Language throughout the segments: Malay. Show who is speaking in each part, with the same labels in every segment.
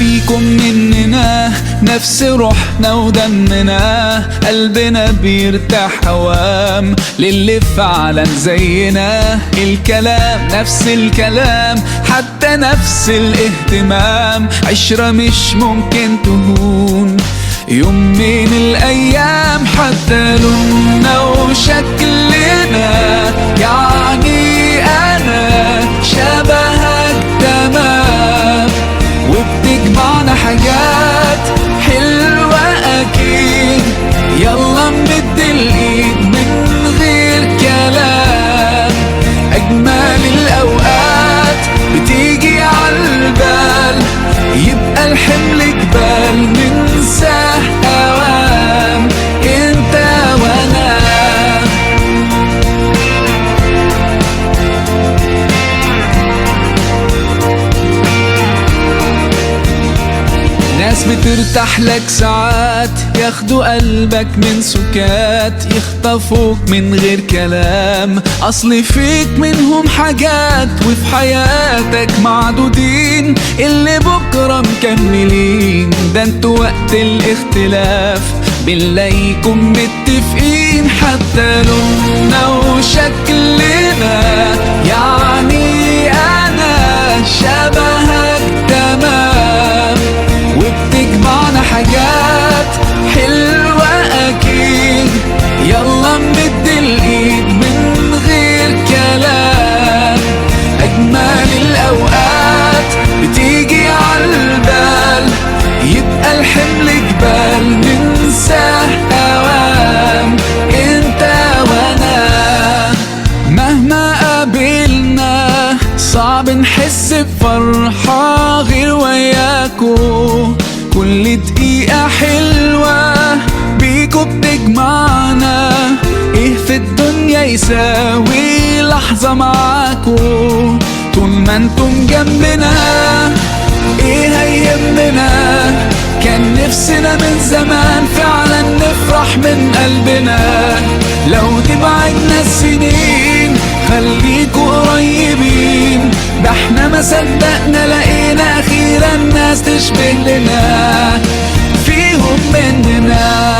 Speaker 1: فيكم مننا نفس روحنا ودمنا، قلبنا بيرتاح هوام للي فعلا زينا. الكلام نفس الكلام، حتى نفس الاهتمام، عشرة مش ممكن تهون يوم من الأيام. حتى لوننا وشكلنا، يعني أنا شبهك تمام، وبتجمعنا حاجات حلوة أكيد. يلا نمد الإيد من غير كلام، أجمل الأوقات بتيجي عالبال، يبقى الحمل جبال ننساه أوام، انت وانا. ناس بترتاح لك ساعات، ياخدوا قلبك من سكات، يخطفوك من غير كلام، اصل فيك منهم حاجات وفي حياتك معدودين، اللي بكرة مكملين. ده انتوا وقت الاختلاف بنلاقيكم متفقين. حتى لوننا وشكلنا، يعني انا شبهك تمام، وبتجمعنا حاجات حلوة أكيد. يلا نمد الإيد من غير كلام، أجمل الأوقات بتيجي عالبال، يبقى الحمل جبال ننساه أوام، انت وانا. مهما قابلنا صعب نحس بفرحة غير وياكو، كل دقيقة حلوة بيكو بتجمعنا. ايه في الدنيا يساوي لحظة معاكو؟ طول ما انتم جنبنا ايه هيهمنا؟ كان نفسنا من زمان فعلا نفرح من قلبنا. لو تبعدنا السنين خليكوا قريبين، ده احنا ما صدقنا لقينا اخيرا ناس تشبه لنا فيهم مننا.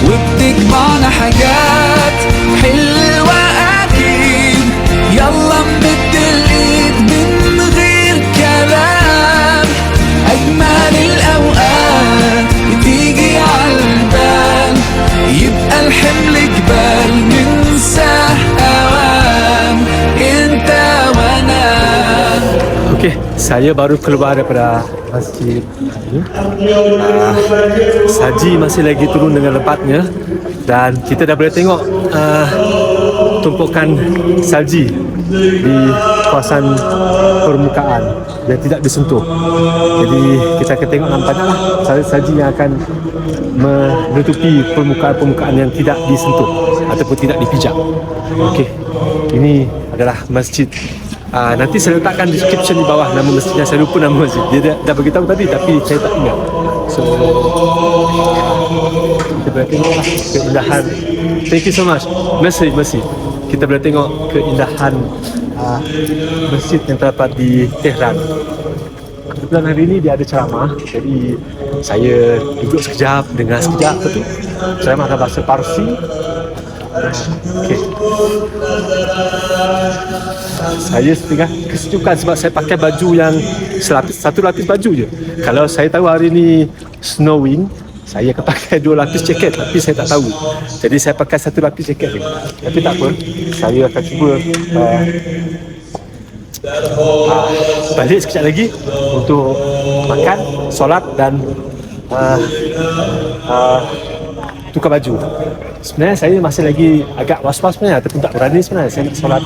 Speaker 1: بتجمعنا حاجات حلوة أكيد. يلا نمد الإيد من غير كلام، أجمل الأوقات بتيجي عالبال، يبقى الحمل جبال ننساه أوام، انت وانا.
Speaker 2: Okey, saya baru keluar daripada masjid ini. Saji masih lagi turun dengan lepatnya dan kita dah boleh tengok tumpukan salji di kawasan permukaan yang tidak disentuh. Jadi kita akan tengok nampaknya lah salji yang akan menutupi permukaan-permukaan yang tidak disentuh ataupun tidak dipijak. Okey, ini adalah masjid. Nanti saya letakkan description di bawah nama masjidnya. Saya lupa nama masjid. Dia dah beritahu tadi tapi saya tak ingat. So kita boleh tengoklah keindahan. Thank you so much. Masih. Kita boleh tengok keindahan masjid yang terdapat di Tehran. Kebetulan hari ini dia ada ceramah, jadi saya duduk sekejap, dengar sekejap tu. Ceramah dalam bahasa Parsi. Okay. Saya setengah kesejukan sebab saya pakai baju yang satu lapis baju je. Kalau saya tahu hari ni snowing, saya akan pakai 2 lapis jaket, tapi saya tak tahu. Jadi saya pakai 1 lapis jaket je. Tapi tak apa, saya akan cuba balik sekejap lagi untuk makan, solat dan tukar baju. Sebenarnya saya masih lagi agak was-was sebenarnya, ataupun tak berani sebenarnya saya nak solat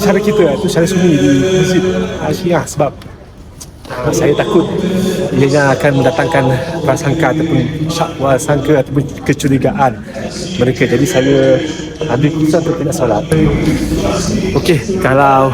Speaker 2: cara kita tu cara sunyi di masjid Al-Syiah, sebab saya takut ianya akan mendatangkan prasangka ataupun syak sangka ataupun kecurigaan mereka. Jadi saya ambil keputusan untuk tidak solat. Okey, kalau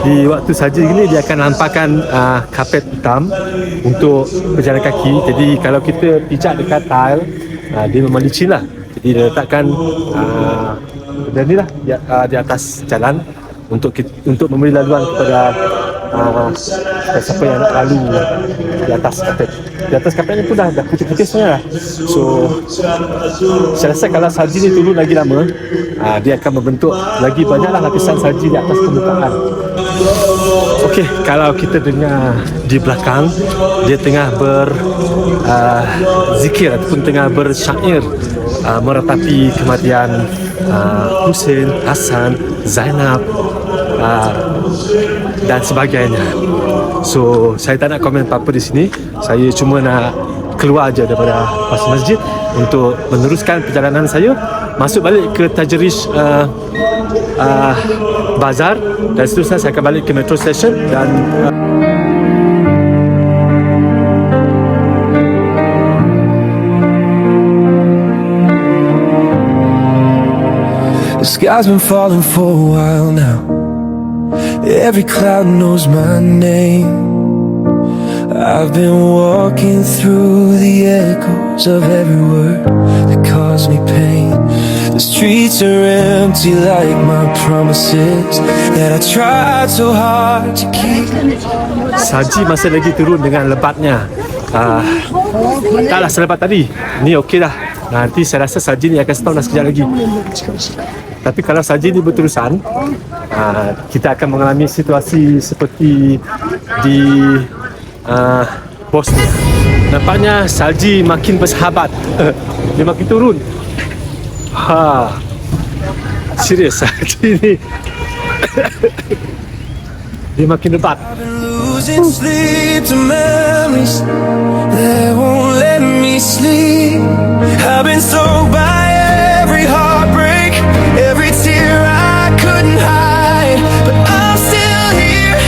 Speaker 2: di waktu saja gini dia akan nampakkan kapet hitam untuk berjalan kaki. Jadi kalau kita pijak dekat tile, dia memang licin lah. Jadi dia letakkan benda ni lah di atas jalan untuk memberi laluan kepada siapa yang nak lalu di atas kapet. Di atas kapet ni pun dah putih-putih sebenarnya lah. So saya rasa kalau salji ni turun lagi lama, dia akan membentuk lagi banyaklah lapisan salji di atas permukaan. Okey, kalau kita dengar di belakang dia tengah berzikir ataupun tengah bersyair meratapi kematian Hussein, Hassan, Zainab dan sebagainya. So saya tak nak komen apa-apa di sini. Saya cuma nak keluar aja daripada masjid untuk meneruskan perjalanan saya masuk balik ke Tajrish Bazar, dan seterusnya saya akan balik ke metro station dan
Speaker 1: The sky's been falling for a while now. Every cloud knows my name. I've been walking through the echoes of every word that caused me pain. The streets are empty like my promises that I tried so hard to keep.
Speaker 2: salji masih lagi turun dengan lebatnya. Taklah selebat tadi. Ni okey dah. Nanti saya rasa salji ni akan stop dah sekejap lagi. Tapi kalau salji ni berterusan, kita akan mengalami situasi seperti di Bosnia. Nampaknya salji makin bersahabat. Dia makin turun. Serius salji ni. Dia makin lebat.
Speaker 1: Losing sleep to memories that won't let me sleep. I've been soaked by every heartbreak, every tear I couldn't hide. But I'm still here,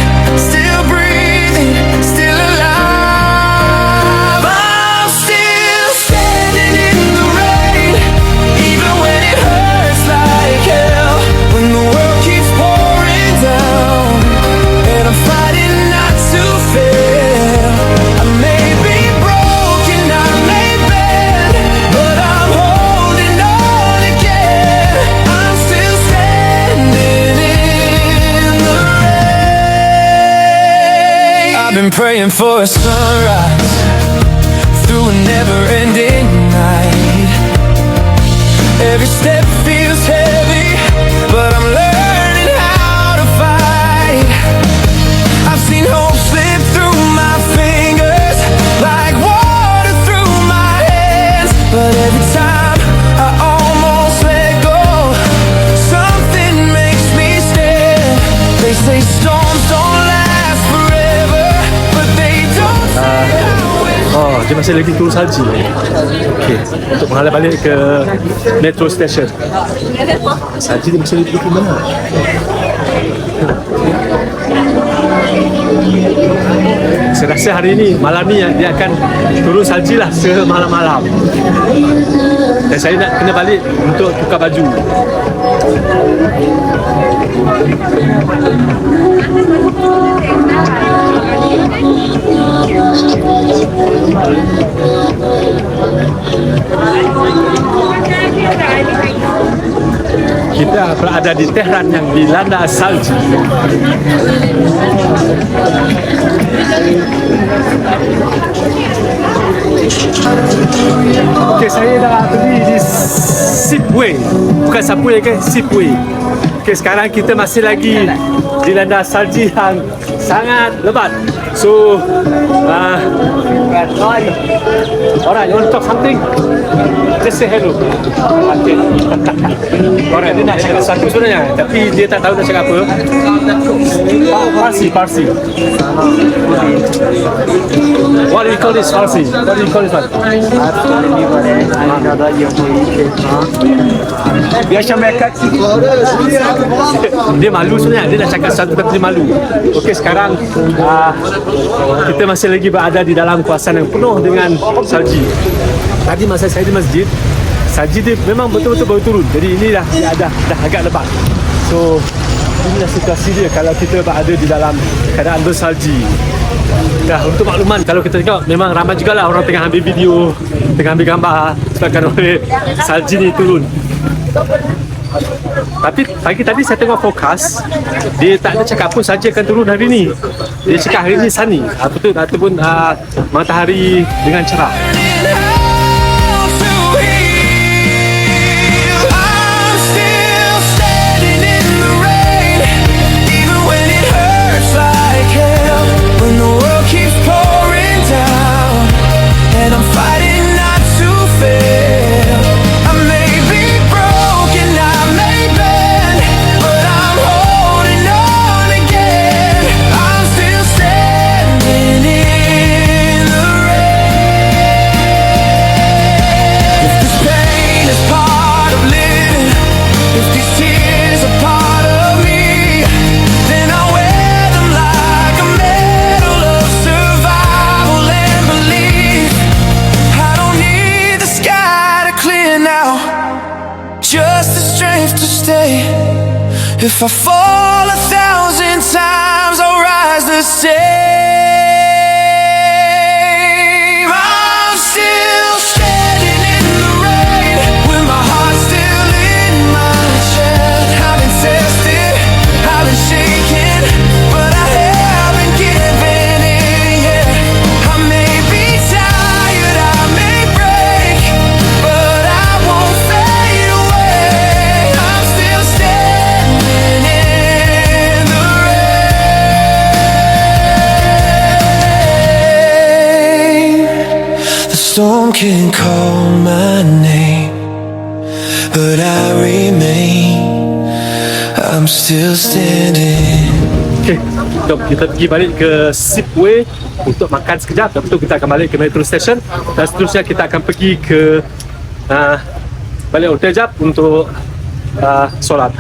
Speaker 1: still breathing, still alive. I'm still standing in the rain, even when it hurts like hell. When the world keeps pouring down and I'm fighting not to fail. I may be broken, I may bend, but I'm holding on again. I'm still standing in the rain. I've been praying for a sunrise through a never-ending night. Every step feels heavy, but I'm learning how to fight. I've seen hope slip through my fingers like water through my hands. But every time I almost let go, something makes me stand. They say storms don't last forever, but they don't say how it.
Speaker 2: Dia masih lagi turun salji. Okey, untuk mengalah balik ke metro station. Salji dia masih lagi turun mana? Saya rasa hari ni, malam ni dia akan turun salji lah semalam-malam. Dan saya nak kena balik untuk tukar baju. Kita berada di Tehran yang dilanda salji. Okey, saya dah pergi di Sipway. Bukan Subway ke? Sipway. Okey, sekarang kita masih lagi dilanda salji yang sangat lebat. So, Alright, you want to talk something? Just say hello. Okay. Alright, dia nak cakap sesuatu sebenarnya, tapi dia tak tahu nak cakap apa. Farsi. What do you call this Farsi? What do you call this one?
Speaker 3: Biasa mereka
Speaker 2: Dia malu sebenarnya, dia nak cakap sesuatu tapi dia malu. Okey, sekarang kita masih lagi berada di dalam kawasan yang penuh dengan salji. Tadi masa saya di masjid, salji dia memang betul-betul baru turun. Jadi ini dah agak lebat. So inilah situasi dia kalau kita berada di dalam keadaan bersalji. Dah, untuk makluman, kalau kita tengok memang ramai jugalah orang tengah ambil video, tengah ambil gambar sebabkan oleh salji ni turun. Tapi pagi tadi saya tengok forecast, dia tak ada cakap pun salji akan turun hari ni. Dia cakap hari ni sunny ataupun matahari dengan cerah.
Speaker 1: I'm still standing in the rain, even when it hurts like hell. When the world keeps pouring down, and I'm fighting not to fail. I may be broken, I may bend, but I'm holding on again. I'm still standing in the rain. If this pain is part of living, if these tears are part of me, then I wear them like a medal of survival and belief. I don't need the sky to clear now, just the strength to stay. If I fall 1,000 times, I'll rise the same. I'm still standing in the rain, with my heart still in my chest. I've been tested, I've been shaken, but I haven't given in yet. I may be tired, I may break, but I won't fade away. I'm still standing in the rain. The storm can call my name, but I remain. I'm still standing.
Speaker 2: Okey, jom kita pergi balik ke Sipway untuk makan sekejap. Lepas tu kita akan balik ke metro station dan seterusnya kita akan pergi ke balik hotel jap untuk solat.